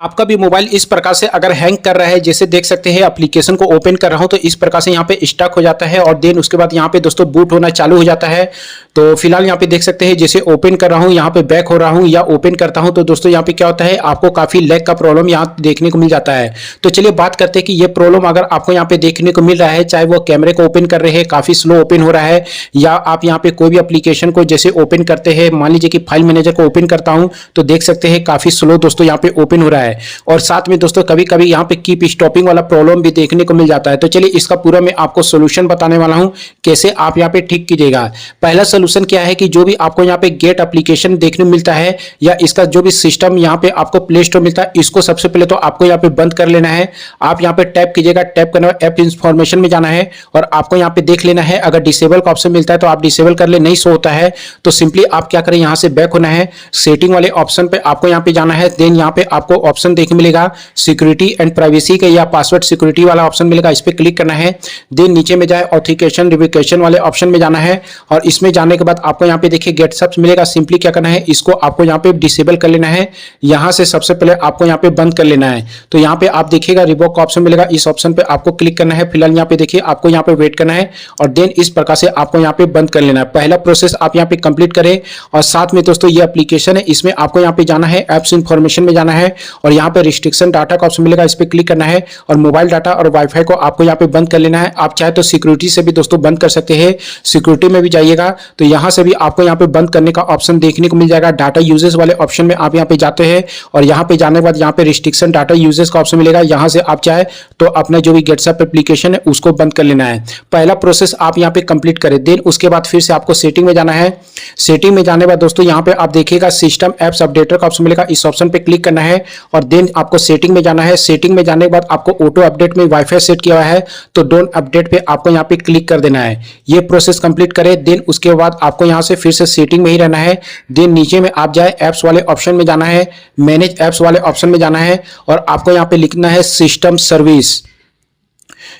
आपका भी मोबाइल इस प्रकार से अगर हैंग कर रहा है, जैसे देख सकते हैं एप्लीकेशन को ओपन कर रहा हूं तो इस प्रकार से यहाँ पे स्टक हो जाता है और देन उसके बाद यहाँ पे दोस्तों बूट होना चालू हो जाता है। तो फिलहाल यहाँ पे देख सकते हैं जैसे ओपन कर रहा हूँ, यहाँ पे बैक हो रहा हूँ या ओपन करता हूँ तो दोस्तों यहाँ पे क्या होता है, आपको काफी लैग का प्रॉब्लम यहाँ देखने को मिल जाता है। तो चलिए बात करते हैं कि ये प्रॉब्लम अगर आपको यहाँ पे देखने को मिल रहा है, चाहे वो कैमरे को ओपन कर रहे हैं काफी स्लो ओपन हो रहा है, या आप यहाँ पे कोई भी एप्लीकेशन को जैसे ओपन करते हैं, मान लीजिए कि फाइल मैनेजर को ओपन करता हूँ तो देख सकते हैं काफी स्लो दोस्तों यहाँ पे ओपन हो रहा है, और साथ में दोस्तों कभी कभी यहाँ पे कीप स्टॉपिंग वाला प्रॉब्लम भी देखने को मिल जाता है। तो चलिए इसका पूरा मैं आपको सोल्यूशन बताने वाला हूँ कैसे आप यहाँ पे ठीक कीजिएगा। पहला सोल्यूशन क्या है कि जो भी आपको यहाँ पे गेट एप्लीकेशन देखने को मिलता है या इसका जो भी सिस्टम यहाँ पे आपको प्ले स्टोर मिलता है, इसको सबसे पहले तो आपको यहाँ पे बंद कर लेना है। आप यहाँ पे टैप कीजिएगा, टैप करना है ऐप इंफॉर्मेशन में जाना है और आपको यहाँ पे देख लेना है, अगर डिसेबल का ऑप्शन मिलता है तो आप डिसेबल कर ले, नहीं शो होता है तो सिंपली आप क्या करें, यहाँ से बैक होना है, सेटिंग वाले ऑप्शन पे आपको यहाँ पे जाना है। देन यहाँ पे आपको ऑप्शन देखने मिलेगा सिक्योरिटी एंड प्राइवेसी का या पासवर्ड सिक्योरिटी वाला ऑप्शन मिलेगा, इस पे क्लिक करना है। देन नीचे में जाए ऑथेंटिकेशन रिविकेशन वाले ऑप्शन में जाना है और इसमें जाने के बाद आपको यहाँ पे देखिए गेट सब्स मिलेगा। सिंपली क्या करना है, इसको आपको यहाँ पे डिसेबल कर लेना है, यहाँ से सबसे पहले आपको यहाँ पे बंद कर लेना है। तो यहाँ पे आप देखिएगा रिवोक का ऑप्शन मिलेगा, इस ऑप्शन पे आपको क्लिक करना है। फिलहाल यहाँ पे देखिए आपको यहाँ पे वेट करना है और देन इस प्रकार से आपको यहाँ पे बंद कर लेना है। पहला प्रोसेस आप यहाँ पे कंप्लीट करें और साथ में दोस्तों ये एप्लीकेशन है, इसमें आपको यहाँ पे जाना है, एप्स इंफॉर्मेशन में जाना है और यहाँ पे रिस्ट्रिक्शन डाटा का ऑप्शन मिलेगा, इस पे क्लिक करना है और मोबाइल डाटा और वाईफाई को आपको यहाँ पे बंद कर लेना है। आप चाहे तो सिक्योरिटी से भी दोस्तों बंद कर सकते हैं, सिक्योरिटी में भी जाइएगा तो यहाँ से भी आपको यहाँ पे बंद करने का ऑप्शन देखने को मिल जाएगा। डाटा यूजेस वाले ऑप्शन में आप यहाँ पे जाते हैं और यहाँ पे जाने के बाद यहाँ पे रिस्ट्रिक्शन डाटा यूजेस का ऑप्शन मिलेगा, यहाँ से आप चाहे तो अपना जो भी गेट्सअप एप्लीकेशन है उसको बंद कर लेना है। पहला प्रोसेस आप यहाँ पे कंप्लीट करें। देन उसके बाद फिर से आपको सेटिंग में जाना है। सेटिंग में जाने के बाद दोस्तों यहाँ पे आप देखिएगा सिस्टम एप्स अपडेटर का ऑप्शन मिलेगा, इस ऑप्शन पे क्लिक करना है और देन आपको सेटिंग में जाना है। सेटिंग में जाने के बाद आपको ऑटो अपडेट में वाईफाई सेट किया हुआ है तो डोंट अपडेट पे आपको यहाँ पे क्लिक कर देना है। ये प्रोसेस कंप्लीट करें। देन उसके बाद आपको यहाँ से फिर से सेटिंग में ही रहना है। देन नीचे में आप जाए एप्स वाले ऑप्शन में जाना है, मैनेज एप्स वाले ऑप्शन में जाना है और आपको यहाँ पे लिखना है सिस्टम सर्विस।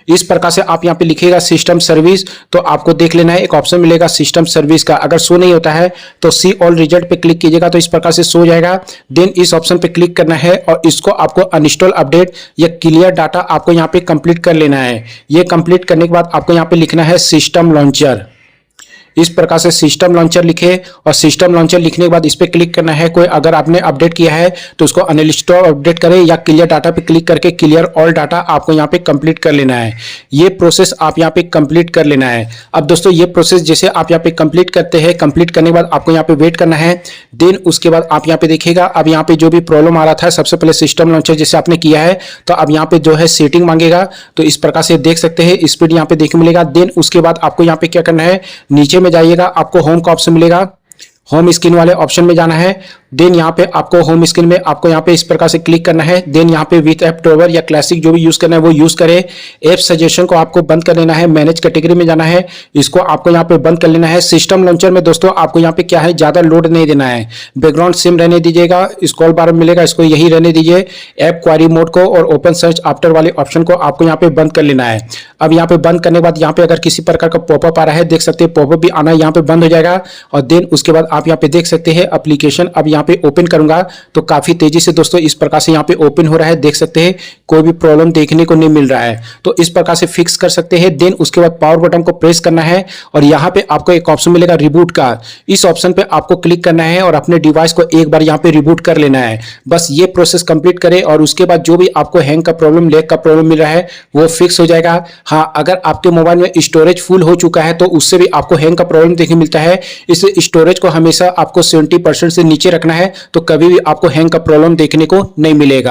इस प्रकार से आप यहाँ पे लिखिएगा सिस्टम सर्विस तो आपको देख लेना है, एक ऑप्शन मिलेगा सिस्टम सर्विस का। अगर शो नहीं होता है तो सी ऑल रिजल्ट पे क्लिक कीजिएगा तो इस प्रकार से शो हो जाएगा। देन इस ऑप्शन पे क्लिक करना है और इसको आपको अनइंस्टॉल अपडेट या क्लियर डाटा आपको यहाँ पे कंप्लीट कर लेना है। ये कंप्लीट करने के बाद आपको यहाँ पे लिखना है सिस्टम लॉन्चर। इस प्रकार से सिस्टम लॉन्चर लिखे और सिस्टम लॉन्चर लिखने के बाद इस पे क्लिक करना है। कोई अगर आपने अपडेट किया है तो उसको अनइंस्टॉल अपडेट करें या क्लियर डाटा पे क्लिक करके क्लियर ऑल डाटा आपको यहाँ पे कंप्लीट कर लेना है। ये प्रोसेस आप यहाँ पे कंप्लीट कर लेना है। अब दोस्तों ये प्रोसेस जैसे आप यहाँ पे कंप्लीट करते हैं, कंप्लीट करने के बाद आपको यहाँ पे वेट करना है। देन उसके बाद आप यहाँ पे देखिएगा अब यहाँ पे जो भी प्रॉब्लम आ रहा था, सबसे पहले सिस्टम लॉन्चर जैसे आपने किया है तो अब यहाँ पे जो है सेटिंग मांगेगा तो इस प्रकार से देख सकते हैं स्पीड यहाँ पे देखने मिलेगा। देन उसके बाद आपको यहाँ पे क्या करना है, नीचे में जाइएगा, आपको होम का ऑप्शन मिलेगा, होम स्क्रीन वाले ऑप्शन में जाना है। देन यहाँ पे आपको होम स्क्रीन में आपको यहाँ पे इस प्रकार से क्लिक करना है। देन यहाँ पे विथ ऐप ड्रॉवर या क्लासिक जो भी यूज करना है वो यूज करें। ऐप सजेशन को आपको बंद कर लेना है, मैनेज कैटेगरी में जाना है, इसको आपको यहाँ पे बंद कर लेना है। सिस्टम लॉन्चर में दोस्तों आपको यहाँ पे क्या है, ज्यादा लोड नहीं देना है, बैकग्राउंड सिम रहने दीजिएगा, स्क्रॉल बार मिलेगा इसको यही रहने दीजिए। ऐप क्वारी मोड को और ओपन सर्च आफ्टर वाले ऑप्शन को आपको यहाँ पे बंद कर लेना है। अब यहाँ पे बंद करने के बाद यहाँ पे अगर किसी प्रकार का पॉपअप आ रहा है, देख सकते हैं पॉपअप भी आना यहाँ पे बंद हो जाएगा। और देन उसके बाद आप यहाँ पे देख सकते हैं एप्लीकेशन अब यहाँ पे ओपन करूंगा तो काफी तेजी से दोस्तों इस प्रकार से यहाँ पे ओपन हो रहा है, देख सकते हैं कोई भी प्रॉब्लम देखने को नहीं मिल रहा है। तो इस प्रकार से फिक्स कर सकते हैं। देन उसके बाद पावर बटन को प्रेस करना है और यहाँ पे आपको एक ऑप्शन मिलेगा रिबूट का, इस ऑप्शन पे आपको क्लिक करना है और अपने डिवाइस को एक बार यहाँ पे रिबूट कर लेना है। बस ये प्रोसेस कंप्लीट करें और उसके बाद जो भी आपको हैंग का प्रॉब्लम, लैग का प्रॉब्लम मिल रहा है वो फिक्स हो जाएगा। हाँ, अगर आपके मोबाइल में स्टोरेज फुल हो चुका है तो उससे भी आपको हैंग का प्रॉब्लम देखने मिलता है। इस स्टोरेज को हमेशा आपको 70% से नीचे रखना है तो कभी भी आपको हैंग का प्रॉब्लम देखने को नहीं मिलेगा।